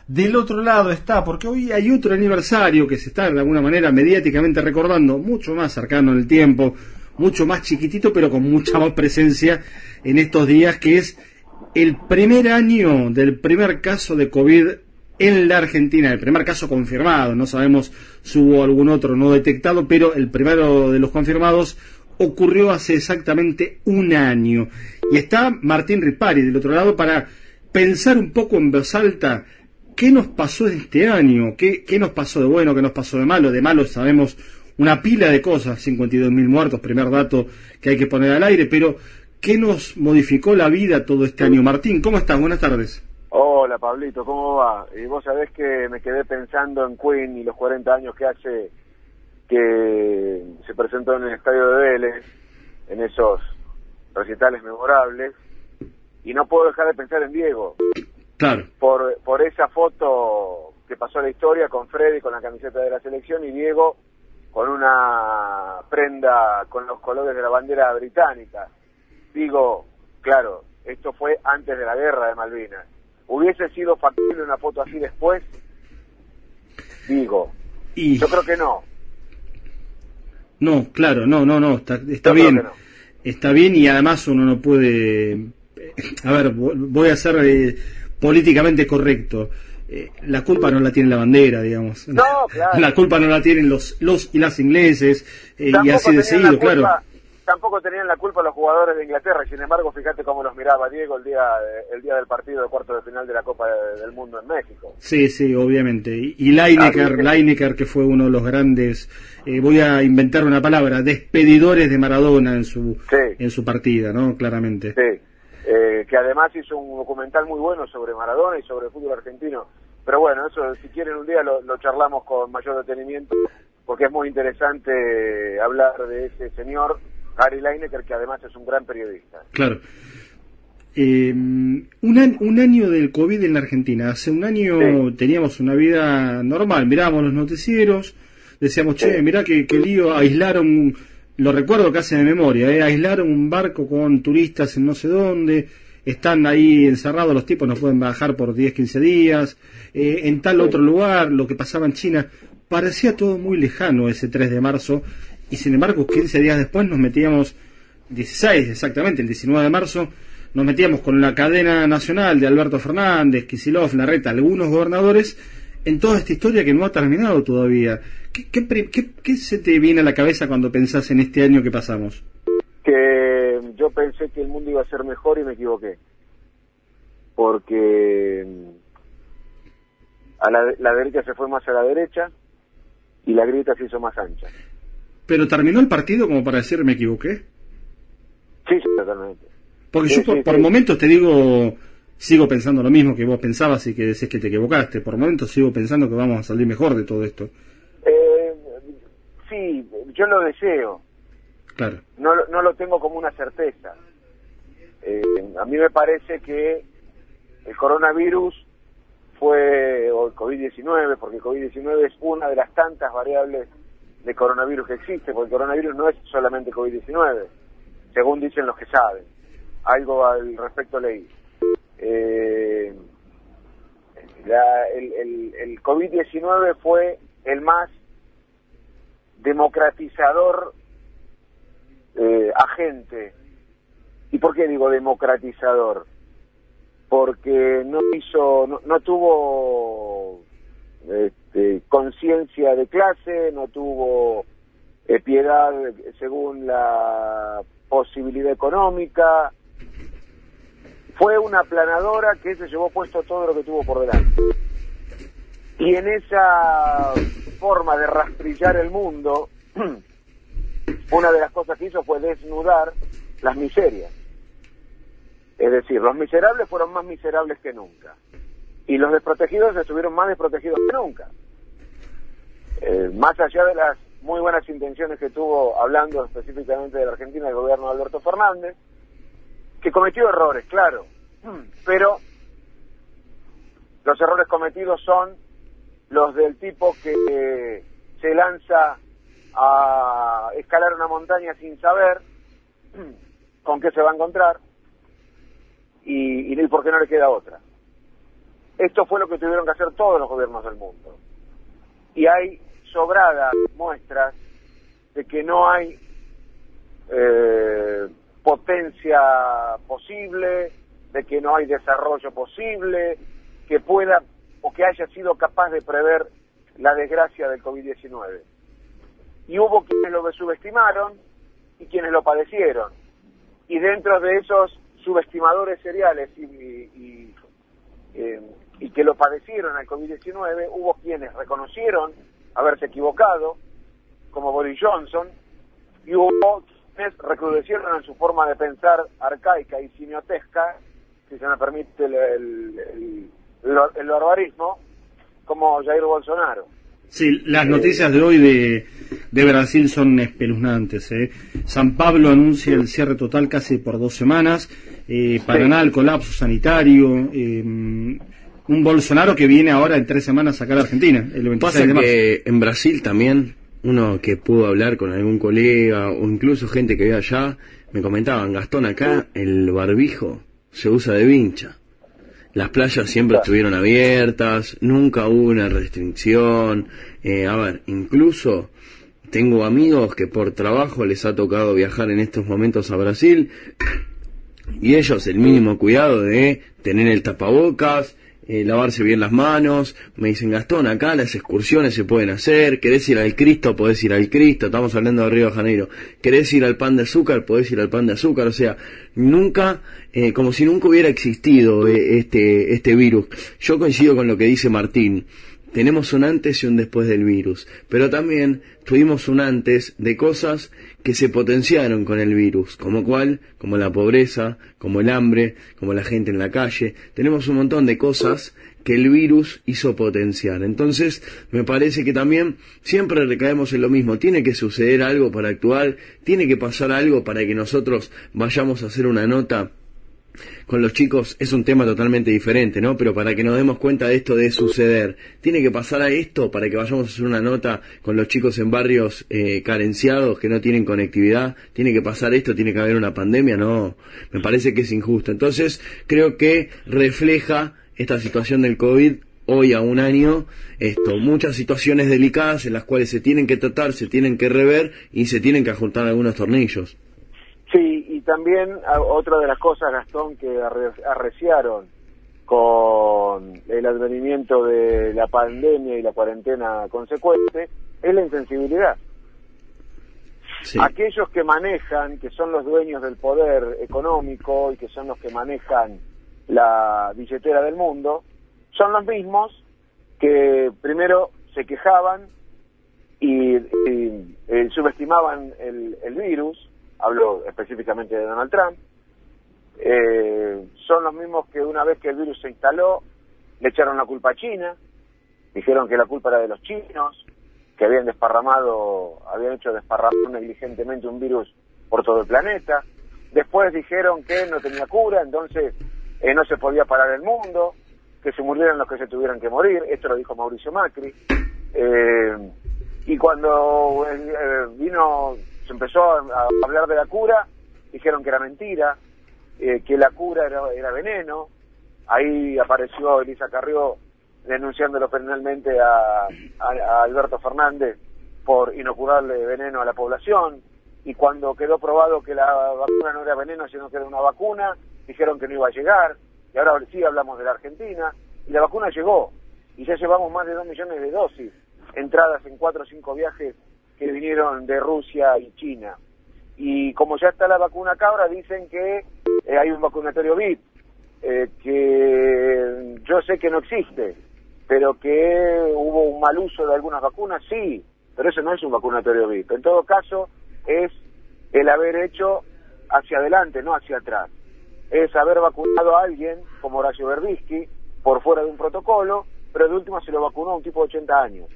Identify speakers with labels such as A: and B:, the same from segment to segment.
A: Del otro lado está, porque hoy hay otro aniversario que se está de alguna manera mediáticamente recordando, mucho más cercano en el tiempo, mucho más chiquitito, pero con mucha más presencia en estos días, que es el primer año del primer caso de COVID en la Argentina, el primer caso confirmado. No sabemos si hubo algún otro no detectado, pero el primero de los confirmados ocurrió hace exactamente un año. Y está Martín Ripari del otro lado para pensar un poco en voz alta qué nos pasó en este año, qué nos pasó de bueno, qué nos pasó de malo. De malo sabemos una pila de cosas, 52.000 muertos, primer dato que hay que poner al aire, pero ¿qué nos modificó la vida todo este año? Martín, ¿cómo estás? Buenas tardes.
B: Hola, Pablito, ¿cómo va? Y vos sabés que me quedé pensando en Queen y los 40 años que hace que se presentó en el estadio de Vélez, en esos recitales memorables, y no puedo dejar de pensar en Diego.
A: Claro.
B: Por esa foto que pasó a la historia con Freddy con la camiseta de la selección y Diego con una prenda con los colores de la bandera británica. Digo, claro, esto fue antes de la guerra de Malvinas. ¿Hubiese sido factible una foto así después? Digo, yo creo que no.
A: No, claro, no, está bien. No. Está bien, y además uno no puede... A ver, voy a ser políticamente correcto. La culpa no la tiene la bandera, digamos.
B: No, claro.
A: La culpa no la tienen los y las ingleses, y así de seguido, claro.
B: Tampoco tenían la culpa los jugadores de Inglaterra, y sin embargo, fíjate cómo los miraba Diego el día del partido de cuarto de final de la Copa del Mundo en México.
A: Sí, obviamente. Y Lineker, que fue uno de los grandes, voy a inventar una palabra, despedidores de Maradona en su partida, ¿no? Claramente.
B: Sí, que además hizo un documental muy bueno sobre Maradona y sobre el fútbol argentino. Pero bueno, eso si quieren un día lo charlamos con mayor detenimiento, porque es muy interesante hablar de ese señor, Gary Lineker, que además es un gran periodista.
A: Claro. Un año del COVID en la Argentina. Hace un año teníamos una vida normal. Mirábamos los noticieros, decíamos, che, mirá qué lío, aislaron, lo recuerdo casi de memoria, aislaron un barco con turistas en no sé dónde, están ahí encerrados los tipos, no pueden bajar por 10, 15 días, en tal otro lugar, lo que pasaba en China. Parecía todo muy lejano ese 3 de marzo. Y sin embargo, 15 días después nos metíamos, 16 exactamente, el 19 de marzo, nos metíamos con la cadena nacional de Alberto Fernández, Kicillof, Larreta, algunos gobernadores, en toda esta historia que no ha terminado todavía. ¿Qué se te viene a la cabeza cuando pensás en este año que pasamos?
B: Que yo pensé que el mundo iba a ser mejor y me equivoqué. Porque la derecha se fue más a la derecha y la grieta se hizo más ancha.
A: ¿Pero terminó el partido como para decir me equivoqué?
B: Sí, totalmente.
A: Porque yo por momentos te digo, sigo pensando lo mismo que vos pensabas y que decís que te equivocaste. Por momentos sigo pensando que vamos a salir mejor de todo esto.
B: Sí, yo lo deseo.
A: Claro.
B: No lo tengo como una certeza. A mí me parece que el coronavirus o el COVID-19, porque el COVID-19 es una de las tantas variables de coronavirus que existe, porque el coronavirus no es solamente COVID-19, según dicen los que saben. Algo al respecto leí. El COVID-19 fue el más democratizador agente. ¿Y por qué digo democratizador? Porque no tuvo conciencia de clase, no tuvo piedad según la posibilidad económica. Fue una aplanadora que se llevó puesto todo lo que tuvo por delante. Y en esa forma de rastrillar el mundo, una de las cosas que hizo fue desnudar las miserias. Es decir, los miserables fueron más miserables que nunca. Y los desprotegidos estuvieron más desprotegidos que nunca. Más allá de las muy buenas intenciones que tuvo, hablando específicamente de la Argentina, el gobierno de Alberto Fernández, que cometió errores, claro, pero los errores cometidos son los del tipo que se lanza a escalar una montaña sin saber con qué se va a encontrar y por qué no le queda otra. esto fue lo que tuvieron que hacer todos los gobiernos del mundo. Y hay sobradas muestras de que no hay potencia posible, de que no hay desarrollo posible, que pueda o que haya sido capaz de prever la desgracia del COVID-19. Y hubo quienes lo subestimaron y quienes lo padecieron. Y dentro de esos subestimadores seriales y que lo padecieron al COVID-19, hubo quienes reconocieron haberse equivocado, como Boris Johnson, y hubo quienes recrudecieron en su forma de pensar arcaica y simiotesca, si se me permite el barbarismo, como Jair Bolsonaro.
A: Sí, las noticias de hoy de Brasil son espeluznantes. San Pablo anuncia el cierre total casi por 2 semanas. Paraná, el colapso sanitario. Un Bolsonaro que viene ahora en 3 semanas acá a la Argentina, el 26
C: Pasa
A: de marzo.
C: que en Brasil también, uno que pudo hablar con algún colega o incluso gente que vive allá, me comentaban, Gastón, acá el barbijo se usa de vincha. Las playas siempre estuvieron abiertas, nunca hubo una restricción. A ver, incluso tengo amigos que por trabajo les ha tocado viajar en estos momentos a Brasil y ellos el mínimo cuidado de tener el tapabocas, lavarse bien las manos. Me dicen, Gastón, acá las excursiones se pueden hacer, querés ir al Cristo, podés ir al Cristo, estamos hablando de Río de Janeiro, querés ir al Pan de Azúcar, podés ir al Pan de Azúcar, o sea, nunca, como si nunca hubiera existido este virus. Yo coincido con lo que dice Martín, tenemos un antes y un después del virus, pero también tuvimos un antes de cosas que se potenciaron con el virus, como la pobreza, como el hambre, como la gente en la calle. Tenemos un montón de cosas que el virus hizo potenciar. Entonces, me parece que también siempre recaemos en lo mismo. Tiene que suceder algo para actuar, tiene que pasar algo para que nosotros vayamos a hacer una nota. Con los chicos es un tema totalmente diferente, ¿no? Pero para que nos demos cuenta de esto de suceder, tiene que pasar a esto para que vayamos a hacer una nota con los chicos en barrios carenciados que no tienen conectividad, tiene que pasar esto, tiene que haber una pandemia, no, me parece que es injusto. Entonces, creo que refleja esta situación del COVID hoy a un año, muchas situaciones delicadas en las cuales se tienen que tratar, se tienen que rever y se tienen que ajustar algunos tornillos.
B: Sí, y también otra de las cosas, Gastón, que arreciaron con el advenimiento de la pandemia y la cuarentena consecuente es la insensibilidad. Sí. Aquellos que manejan, que son los dueños del poder económico y que son los que manejan la billetera del mundo, son los mismos que primero se quejaban y subestimaban el virus. Hablo específicamente de Donald Trump. Son los mismos que una vez que el virus se instaló, le echaron la culpa a China, dijeron que la culpa era de los chinos, que habían hecho desparramar negligentemente un virus por todo el planeta. Después dijeron que no tenía cura, entonces no se podía parar el mundo, que se murieran los que se tuvieran que morir. Esto lo dijo Mauricio Macri. Y cuando se empezó a hablar de la cura, dijeron que era mentira, que la cura era veneno. Ahí apareció Elisa Carrió denunciándolo penalmente a Alberto Fernández por inocularle veneno a la población. Y cuando quedó probado que la vacuna no era veneno, sino que era una vacuna, dijeron que no iba a llegar. Y ahora sí hablamos de la Argentina. Y la vacuna llegó. Y ya llevamos más de 2 millones de dosis, entradas en 4 o 5 viajes que vinieron de Rusia y China. Y como ya está la vacuna cabra, dicen que hay un vacunatorio VIP, que yo sé que no existe, pero que hubo un mal uso de algunas vacunas, sí, pero eso no es un vacunatorio VIP. En todo caso, es el haber hecho hacia adelante, no hacia atrás. Es haber vacunado a alguien, como Horacio Berbisky, por fuera de un protocolo, pero de última se lo vacunó a un tipo de 80 años.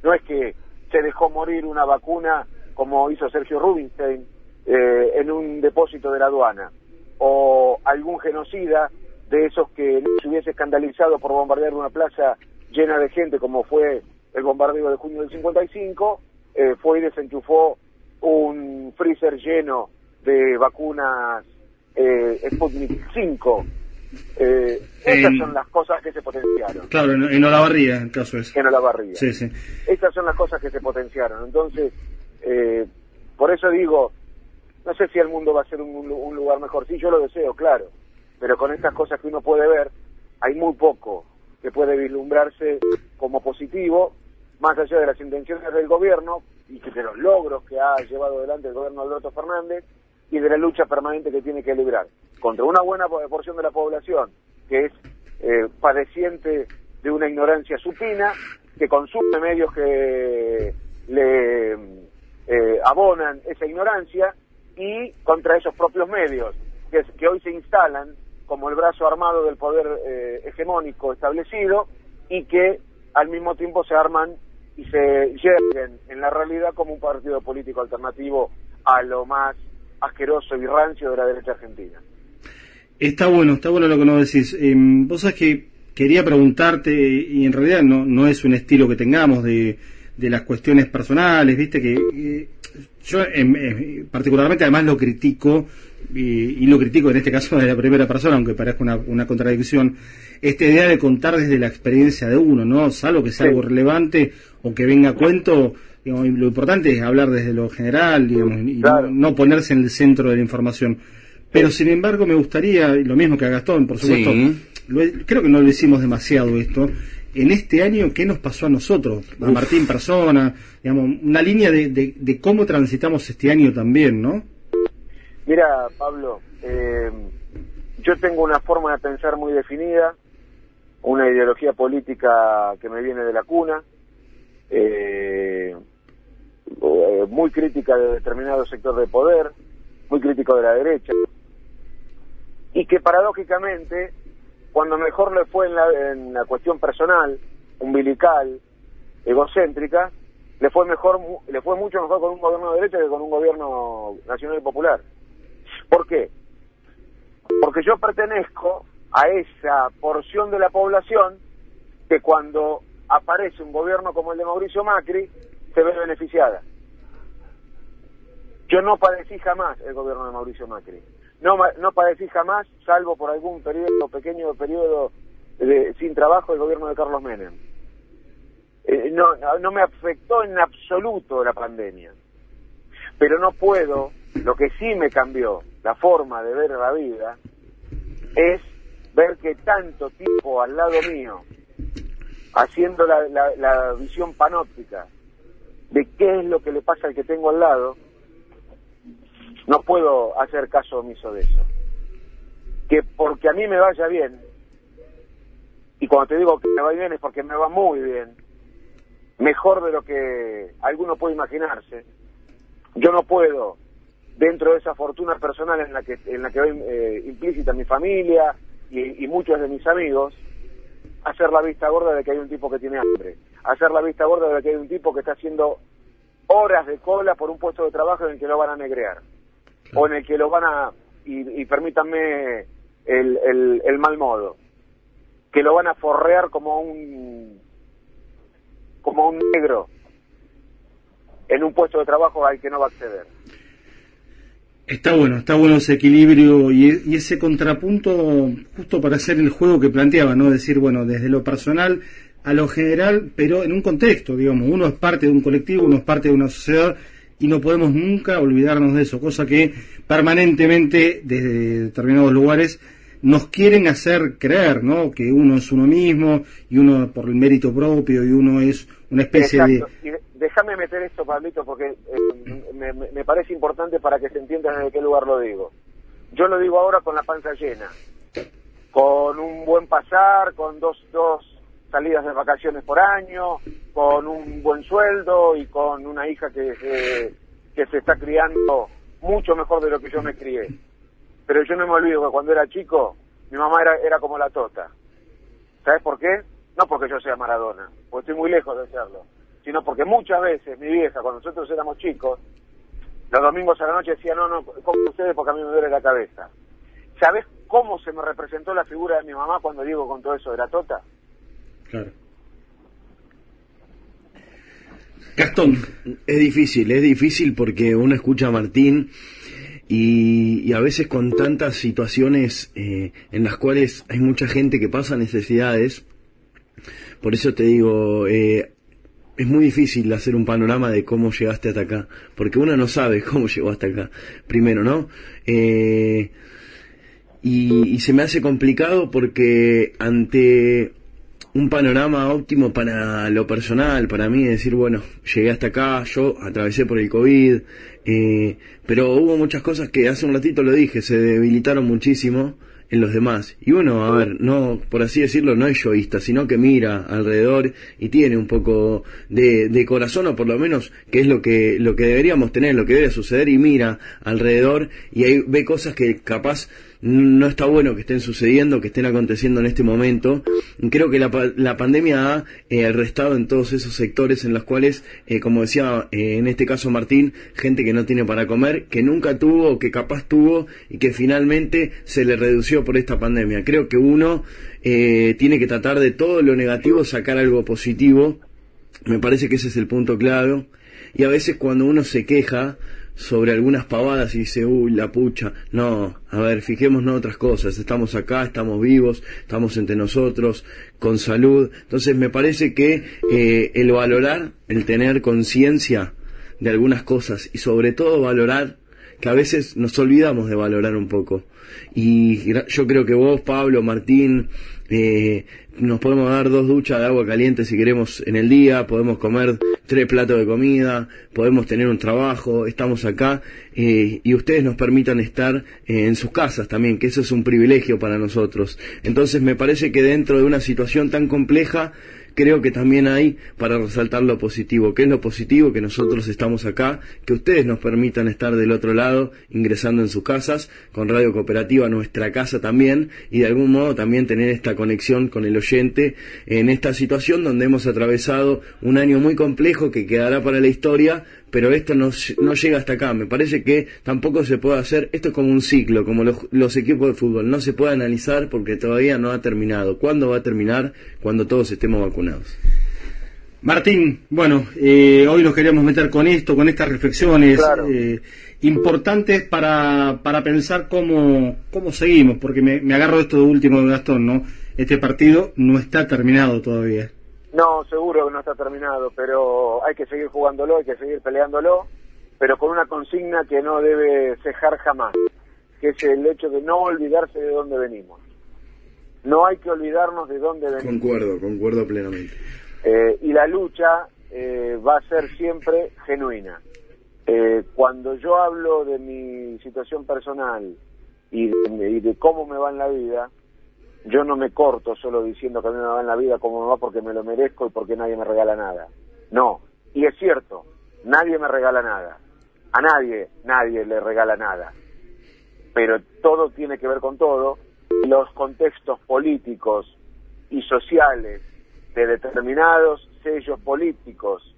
B: No es que se dejó morir una vacuna como hizo Sergio Rubinstein en un depósito de la aduana, o algún genocida de esos que se hubiese escandalizado por bombardear una plaza llena de gente como fue el bombardeo de junio del 55, fue y desenchufó un freezer lleno de vacunas Sputnik 5 Esas son las cosas que se potenciaron.
A: Claro, en Olavarría, el caso es.
B: En Olavarría.
A: Sí, sí.
B: Esas son las cosas que se potenciaron. Entonces, por eso digo, no sé si el mundo va a ser un lugar mejor. Sí, yo lo deseo, claro. Pero con estas cosas que uno puede ver, hay muy poco que puede vislumbrarse como positivo, más allá de las intenciones del gobierno y de los logros que ha llevado adelante el gobierno de Alberto Fernández y de la lucha permanente que tiene que librar contra una buena porción de la población que es padeciente de una ignorancia supina, que consume medios que le abonan esa ignorancia, y contra esos propios medios que hoy se instalan como el brazo armado del poder hegemónico establecido, y que al mismo tiempo se arman y se yerguen en la realidad como un partido político alternativo a lo más asqueroso y rancio de la derecha argentina.
A: Está bueno lo que nos decís. Vos sabés que quería preguntarte, y en realidad no es un estilo que tengamos de las cuestiones personales, viste que yo particularmente además lo critico, y lo critico en este caso de la primera persona, aunque parezca una contradicción, esta idea de contar desde la experiencia de uno, ¿no? Salvo que sea algo relevante o que venga a cuento, digamos, lo importante es hablar desde lo general, digamos, y claro, no ponerse en el centro de la información. Pero sin embargo me gustaría, y lo mismo que a Gastón, por supuesto, creo que no lo hicimos demasiado esto, en este año, ¿qué nos pasó a nosotros? A Martín persona, digamos, una línea de cómo transitamos este año también, ¿no?
B: Mira, Pablo, yo tengo una forma de pensar muy definida, una ideología política que me viene de la cuna, muy crítica de determinado sector de poder, muy crítico de la derecha, y que paradójicamente, cuando mejor le fue en la cuestión personal, umbilical, egocéntrica, le fue mucho mejor con un gobierno de derecha que con un gobierno nacional y popular. ¿Por qué? Porque yo pertenezco a esa porción de la población que cuando aparece un gobierno como el de Mauricio Macri se ve beneficiada. Yo no padecí jamás el gobierno de Mauricio Macri. No padecí jamás, salvo por algún pequeño periodo sin trabajo, el gobierno de Carlos Menem. No me afectó en absoluto la pandemia. Pero no puedo, lo que sí me cambió la forma de ver la vida, es ver que tanto tipo al lado mío, haciendo la visión panóptica de qué es lo que le pasa al que tengo al lado, no puedo hacer caso omiso de eso. Que porque a mí me vaya bien, y cuando te digo que me va bien es porque me va muy bien, mejor de lo que alguno puede imaginarse, yo no puedo, dentro de esa fortuna personal en la que hoy implícita mi familia y muchos de mis amigos, hacer la vista gorda de que hay un tipo que tiene hambre, hacer la vista gorda de que hay un tipo que está haciendo horas de cola por un puesto de trabajo en el que lo van a negrear, o en el que lo van a, y permítanme el mal modo, que lo van a forrear como un negro en un puesto de trabajo al que no va a acceder.
A: Está bueno ese equilibrio y ese contrapunto justo para hacer el juego que planteaba, ¿no? Decir, bueno, desde lo personal a lo general, pero en un contexto, digamos, uno es parte de un colectivo, uno es parte de una sociedad, y no podemos nunca olvidarnos de eso, cosa que permanentemente desde determinados lugares nos quieren hacer creer, ¿no? Que uno es uno mismo, y uno por el mérito propio, y uno es una especie de...
B: Y déjame meter esto, Pablito, porque me parece importante para que se entienda desde qué lugar lo digo. Yo lo digo ahora con la panza llena, con un buen pasar, con dos salidas de vacaciones por año, con un buen sueldo y con una hija que se está criando mucho mejor de lo que yo me crié. Pero yo no me olvido que cuando era chico, mi mamá era como la Tota. ¿Sabes por qué? No porque yo sea Maradona, porque estoy muy lejos de serlo, sino porque muchas veces mi vieja, cuando nosotros éramos chicos, los domingos a la noche decía, no, coman ustedes porque a mí me duele la cabeza. ¿Sabes cómo se me representó la figura de mi mamá cuando digo con todo eso de la Tota?
A: Claro. Gastón.
C: Es difícil porque uno escucha a Martín y a veces con tantas situaciones en las cuales hay mucha gente que pasa necesidades. Por eso te digo, es muy difícil hacer un panorama de cómo llegaste hasta acá, porque uno no sabe cómo llegó hasta acá, primero, ¿no? Y se me hace complicado porque ante un panorama óptimo para lo personal, para mí, decir, bueno, llegué hasta acá, yo atravesé por el COVID, pero hubo muchas cosas que hace un ratito lo dije, se debilitaron muchísimo en los demás. Y uno, a ver, no, por así decirlo, no es egoísta, sino que mira alrededor y tiene un poco de corazón, o por lo menos que es lo que deberíamos tener, lo que debe suceder, y mira alrededor y ahí ve cosas que capaz no está bueno que estén sucediendo, que estén aconteciendo en este momento. Creo que la pandemia ha restado en todos esos sectores en los cuales, como decía en este caso Martín, gente que no tiene para comer, que nunca tuvo, que capaz tuvo, y que finalmente se le redució por esta pandemia. Creo que uno tiene que tratar de todo lo negativo sacar algo positivo. Me parece que ese es el punto clave. Y a veces cuando uno se queja sobre algunas pavadas y dice, uy, la pucha, no, a ver, fijémonos en otras cosas, estamos acá, estamos vivos, estamos entre nosotros, con salud. Entonces me parece que el valorar, el tener conciencia de algunas cosas, y sobre todo valorar, que a veces nos olvidamos de valorar un poco. Y yo creo que vos, Pablo, Martín, nos podemos dar 2 duchas de agua caliente si queremos en el día, podemos comer 3 platos de comida, podemos tener un trabajo, estamos acá, y ustedes nos permitan estar en sus casas también, que eso es un privilegio para nosotros. Entonces me parece que dentro de una situación tan compleja, creo que también hay para resaltar lo positivo. ¿Qué es lo positivo? Que nosotros estamos acá, que ustedes nos permitan estar del otro lado, ingresando en sus casas, con Radio Cooperativa, nuestra casa también, y de algún modo también tener esta conexión con el oyente en esta situación donde hemos atravesado un año muy complejo que quedará para la historia, pero esto no llega hasta acá. Me parece que tampoco se puede hacer, esto es como un ciclo, como los equipos de fútbol, no se puede analizar porque todavía no ha terminado. ¿Cuándo va a terminar? Cuando todos estemos vacunados.
A: Martín, bueno, hoy nos queríamos meter con esto, con estas reflexiones,
B: claro,
A: importantes para pensar cómo seguimos, porque me agarro de esto de último de Gastón, ¿no? Este partido no está terminado todavía.
B: No, seguro que no está terminado, pero hay que seguir jugándolo, hay que seguir peleándolo, pero con una consigna que no debe cejar jamás, que es el hecho de no olvidarse de dónde venimos. No hay que olvidarnos de dónde venimos.
C: Concuerdo plenamente.
B: Y la lucha va a ser siempre genuina. Cuando yo hablo de mi situación personal y de cómo me va en la vida, yo no me corto solo diciendo que a mí me va en la vida como me va porque me lo merezco y porque nadie me regala nada. No, y es cierto, nadie me regala nada. A nadie le regala nada. Pero todo tiene que ver con todo. Los contextos políticos y sociales de determinados sellos políticos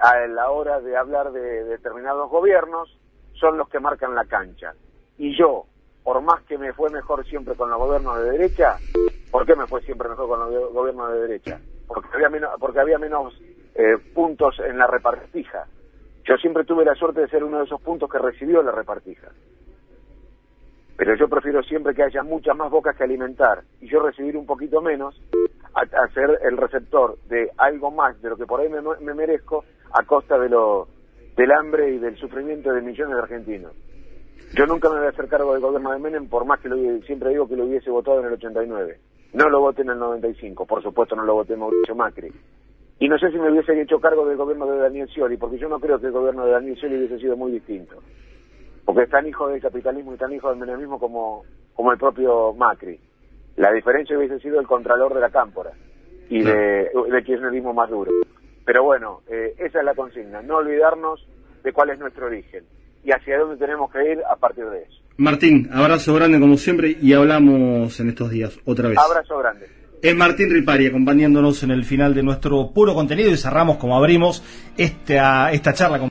B: a la hora de hablar de determinados gobiernos son los que marcan la cancha. Y yo, por más que me fue mejor siempre con los gobiernos de derecha, ¿por qué me fue siempre mejor con los gobiernos de derecha? Porque había menos puntos en la repartija. Yo siempre tuve la suerte de ser uno de esos puntos que recibió la repartija. Pero yo prefiero siempre que haya muchas más bocas que alimentar y yo recibir un poquito menos a ser el receptor de algo más de lo que por ahí me merezco a costa del hambre y del sufrimiento de millones de argentinos. Yo nunca me voy a hacer cargo del gobierno de Menem, por más que siempre digo que lo hubiese votado en el 89. No lo voté en el 95, por supuesto no lo voté en Mauricio Macri. Y no sé si me hubiese hecho cargo del gobierno de Daniel Scioli, porque yo no creo que el gobierno de Daniel Scioli hubiese sido muy distinto. Porque es tan hijo del capitalismo y tan hijo del menemismo como el propio Macri. La diferencia hubiese sido el contralor de la cámpora y de kirchnerismo más duro. Pero bueno, esa es la consigna, no olvidarnos de cuál es nuestro origen y hacia dónde tenemos que ir a partir de eso.
A: Martín, abrazo grande como siempre y hablamos en estos días otra vez.
B: Abrazo grande.
A: Es Martín Ripari acompañándonos en el final de nuestro puro contenido y cerramos como abrimos esta charla con